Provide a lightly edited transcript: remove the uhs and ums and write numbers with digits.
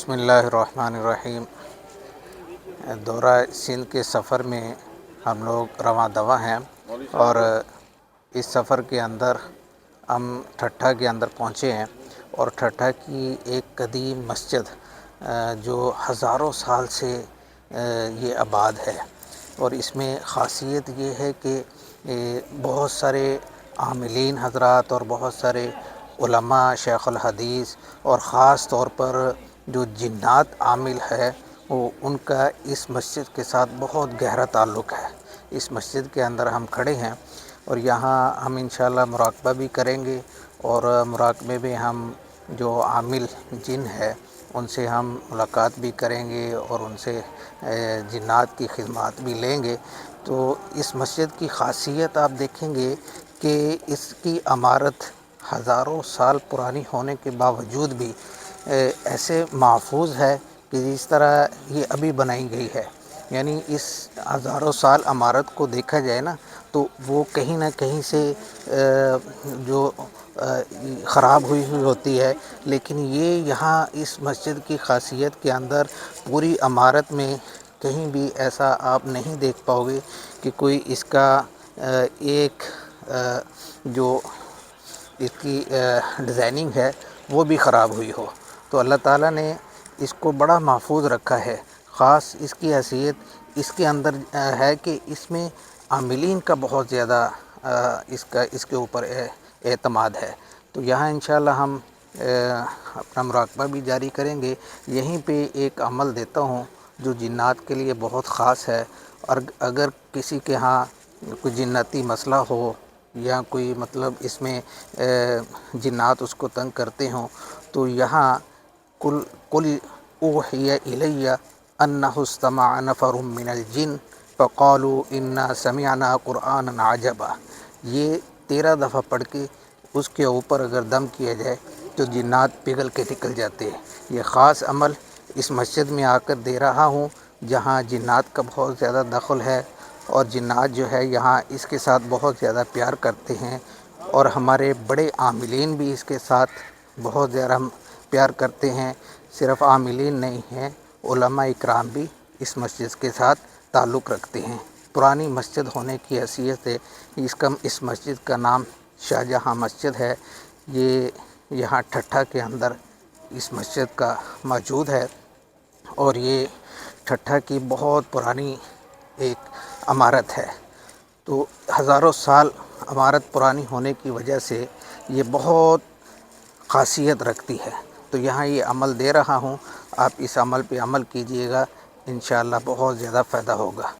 بسم اللہ الرحمن الرحیم۔ دورہ سندھ کے سفر میں ہم لوگ رواں دواں ہیں اور اس سفر کے اندر ہم ٹھٹھہ کے اندر پہنچے ہیں اور ٹھٹھہ کی ایک قدیم مسجد جو ہزاروں سال سے یہ آباد ہے، اور اس میں خاصیت یہ ہے کہ بہت سارے عاملین حضرات اور بہت سارے علماء، شیخ الحدیث اور خاص طور پر جو جنات عامل ہے وہ ان کا اس مسجد کے ساتھ بہت گہرا تعلق ہے۔ اس مسجد کے اندر ہم کھڑے ہیں اور یہاں ہم انشاءاللہ مراقبہ بھی کریں گے، اور مراقبے میں ہم جو عامل جن ہے ان سے ہم ملاقات بھی کریں گے اور ان سے جنات کی خدمات بھی لیں گے۔ تو اس مسجد کی خاصیت آپ دیکھیں گے کہ اس کی عمارت ہزاروں سال پرانی ہونے کے باوجود بھی ایسے محفوظ ہے کہ جس طرح یہ ابھی بنائی گئی ہے، یعنی اس ہزاروں سال عمارت کو دیکھا جائے نا تو وہ کہیں نہ کہیں سے جو خراب ہوئی ہوتی ہے، لیکن یہ یہاں اس مسجد کی خاصیت کے اندر پوری عمارت میں کہیں بھی ایسا آپ نہیں دیکھ پاؤ گے کہ کوئی اس کا ایک جو اس کی ڈیزائننگ ہے وہ بھی خراب ہوئی ہو۔ تو اللہ تعالیٰ نے اس کو بڑا محفوظ رکھا ہے۔ خاص اس کی حیثیت اس کے اندر ہے کہ اس میں عاملین کا بہت زیادہ اس کے اوپر اعتماد ہے۔ تو یہاں انشاءاللہ ہم اپنا مراقبہ بھی جاری کریں گے۔ یہیں پہ ایک عمل دیتا ہوں جو جنات کے لیے بہت خاص ہے، اور اگر کسی کے ہاں کوئی جناتی مسئلہ ہو یا کوئی مطلب اس میں جنات اس کو تنگ کرتے ہوں تو یہاں قل اوحی الی انہ استمع نفر من الجن فقالوا انا سمعنا قرآنا عجبا، یہ 13 دفعہ پڑھ کے اس کے اوپر اگر دم کیا جائے تو جنات پگھل کے نکل جاتے ہیں۔ یہ خاص عمل اس مسجد میں آ کر دے رہا ہوں جہاں جنات کا بہت زیادہ دخل ہے، اور جنات جو ہے یہاں اس کے ساتھ بہت زیادہ پیار کرتے ہیں، اور ہمارے بڑے عاملین بھی اس کے ساتھ بہت زیادہ پیار کرتے ہیں۔ صرف عاملین نہیں ہیں، علماء اکرام بھی اس مسجد کے ساتھ تعلق رکھتے ہیں۔ پرانی مسجد ہونے کی حیثیت سے اس مسجد کا نام شاہ جہاں مسجد ہے۔ یہ یہاں ٹھٹھہ کے اندر اس مسجد کا موجود ہے، اور یہ ٹھٹھہ کی بہت پرانی ایک عمارت ہے۔ تو ہزاروں سال عمارت پرانی ہونے کی وجہ سے یہ بہت خاصیت رکھتی ہے۔ تو یہاں یہ عمل دے رہا ہوں، آپ اس عمل پہ عمل کیجئے گا، انشاءاللہ بہت زیادہ فائدہ ہوگا۔